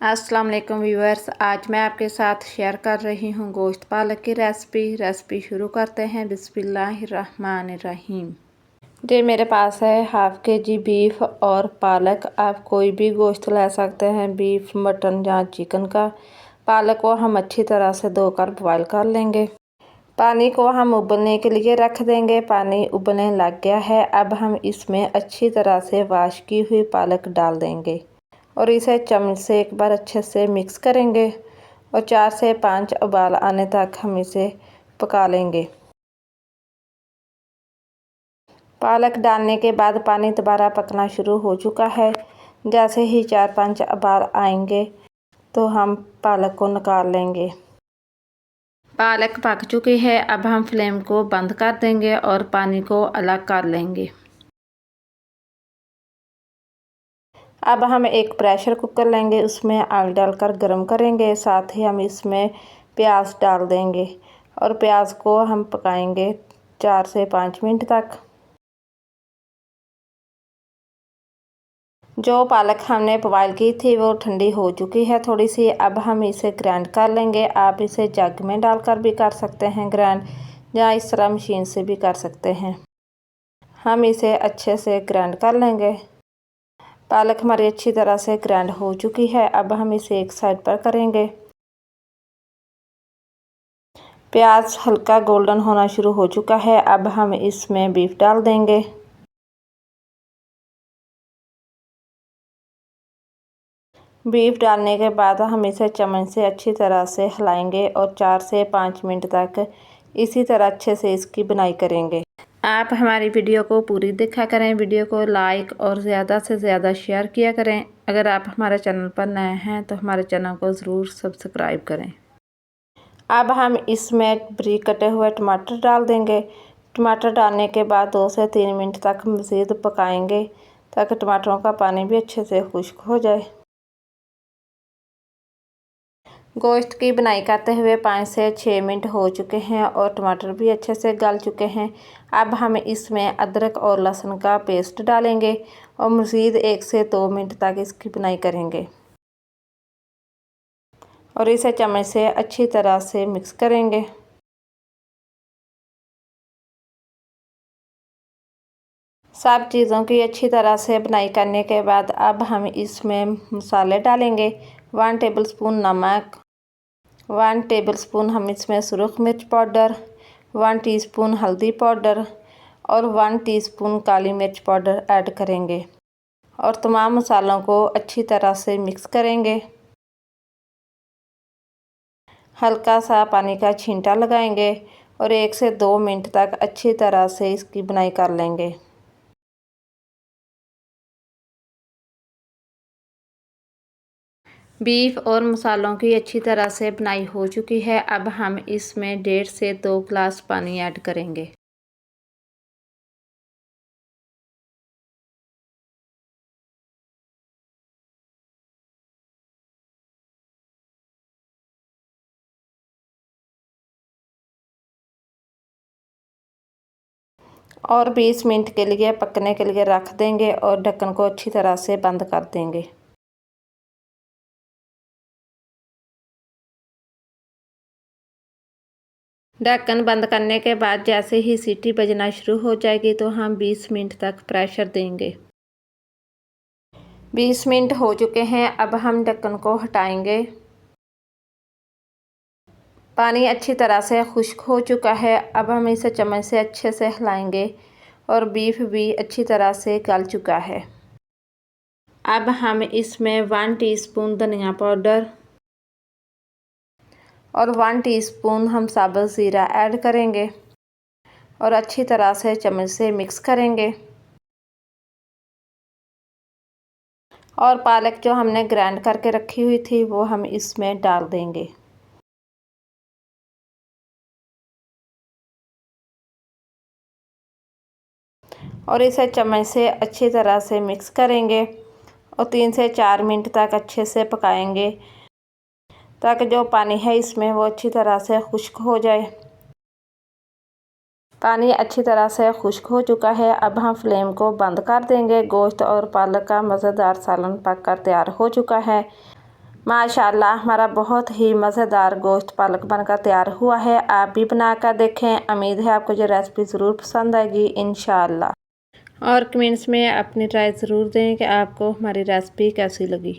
अस्सलाम वालेकुम व्यूअर्स, आज मैं आपके साथ शेयर कर रही हूँ गोश्त पालक की रेसिपी शुरू करते हैं। बिस्मिल्लाहिर्रहमानिर्रहीम। ये मेरे पास है हाफ़ के-जी बीफ और पालक। आप कोई भी गोश्त ले सकते हैं, बीफ, मटन या चिकन का। पालक को हम अच्छी तरह से धोकर बॉयल कर लेंगे। पानी को हम उबलने के लिए रख देंगे। पानी उबलने लग गया है। अब हम इसमें अच्छी तरह से वॉश की हुई पालक डाल देंगे और इसे चम्मच से एक बार अच्छे से मिक्स करेंगे और 4 से 5 उबाल आने तक हम इसे पका लेंगे। पालक डालने के बाद पानी दोबारा पकना शुरू हो चुका है। जैसे ही 4-5 उबाल आएंगे तो हम पालक को निकाल लेंगे। पालक पक चुकी है। अब हम फ्लेम को बंद कर देंगे और पानी को अलग कर लेंगे। अब हम एक प्रेशर कुकर लेंगे, उसमें ऑयल डालकर गरम करेंगे। साथ ही हम इसमें प्याज डाल देंगे और प्याज को हम पकाएंगे 4 से 5 मिनट तक। जो पालक हमने बॉयल की थी वो ठंडी हो चुकी है थोड़ी सी। अब हम इसे ग्राइंड कर लेंगे। आप इसे जग में डालकर भी कर सकते हैं ग्राइंड, या इस तरह मशीन से भी कर सकते हैं। हम इसे अच्छे से ग्राइंड कर लेंगे। पालक हमारी अच्छी तरह से ग्राइंड हो चुकी है। अब हम इसे एक साइड पर करेंगे। प्याज हल्का गोल्डन होना शुरू हो चुका है। अब हम इसमें बीफ डाल देंगे। बीफ डालने के बाद हम इसे चम्मच से अच्छी तरह से हिलाएंगे और 4 से 5 मिनट तक इसी तरह अच्छे से इसकी बुनाई करेंगे। आप हमारी वीडियो को पूरी देखा करें, वीडियो को लाइक और ज़्यादा से ज़्यादा शेयर किया करें। अगर आप हमारे चैनल पर नए हैं तो हमारे चैनल को ज़रूर सब्सक्राइब करें। अब हम इसमें बारीक कटे हुए टमाटर डाल देंगे। टमाटर डालने के बाद 2 से 3 मिनट तक मज़ीद पकाएंगे ताकि टमाटरों का पानी भी अच्छे से खुश्क हो जाए। गोश्त की बुनाई करते हुए 5 से 6 मिनट हो चुके हैं और टमाटर भी अच्छे से गल चुके हैं। अब हम इसमें अदरक और लहसुन का पेस्ट डालेंगे और मज़ीद 1 से 2 मिनट तक इसकी बुनाई करेंगे और इसे चम्मच से अच्छी तरह से मिक्स करेंगे। सब चीज़ों की अच्छी तरह से बुनाई करने के बाद अब हम इसमें मसाले डालेंगे। 1 टेबलस्पून नमक, 1 टेबलस्पून हम इसमें सुरख मिर्च पाउडर, 1 टीस्पून हल्दी पाउडर और 1 टीस्पून काली मिर्च पाउडर ऐड करेंगे और तमाम मसालों को अच्छी तरह से मिक्स करेंगे। हल्का सा पानी का छींटा लगाएंगे और 1 से 2 मिनट तक अच्छी तरह से इसकी बुनाई कर लेंगे। बीफ और मसालों की अच्छी तरह से बुनाई हो चुकी है। अब हम इसमें 1.5 से 2 गिलास पानी ऐड करेंगे। और 20 मिनट के लिए पकने के लिए रख देंगे और ढक्कन को अच्छी तरह से बंद कर देंगे। ढक्कन बंद करने के बाद जैसे ही सीटी बजना शुरू हो जाएगी तो हम 20 मिनट तक प्रेशर देंगे। 20 मिनट हो चुके हैं। अब हम ढक्कन को हटाएंगे। पानी अच्छी तरह से खुश्क हो चुका है। अब हम इसे चम्मच से अच्छे से हिलाएंगे और बीफ भी अच्छी तरह से गल चुका है। अब हम इसमें 1 टीस्पून धनिया पाउडर और 1 टीस्पून हम साबुत ज़ीरा ऐड करेंगे और अच्छी तरह से चम्मच से मिक्स करेंगे। और पालक जो हमने ग्राइंड करके रखी हुई थी वो हम इसमें डाल देंगे। और इसे चम्मच से अच्छी तरह से मिक्स करेंगे और 3 से 4 मिनट तक अच्छे से पकाएंगे ताकि जो पानी है इसमें वो अच्छी तरह से खुश्क हो जाए। पानी अच्छी तरह से खुश्क हो चुका है। अब हम फ्लेम को बंद कर देंगे। गोश्त और पालक का मज़ेदार सालन पक कर तैयार हो चुका है। माशाल्लाह हमारा बहुत ही मज़ेदार गोश्त पालक बनकर तैयार हुआ है। आप भी बनाकर देखें। उम्मीद है आपको ये रेसिपी ज़रूर पसंद आएगी इंशाअल्लाह। और कमेंट्स में अपनी राय ज़रूर दें कि आपको हमारी रेसिपी कैसी लगी।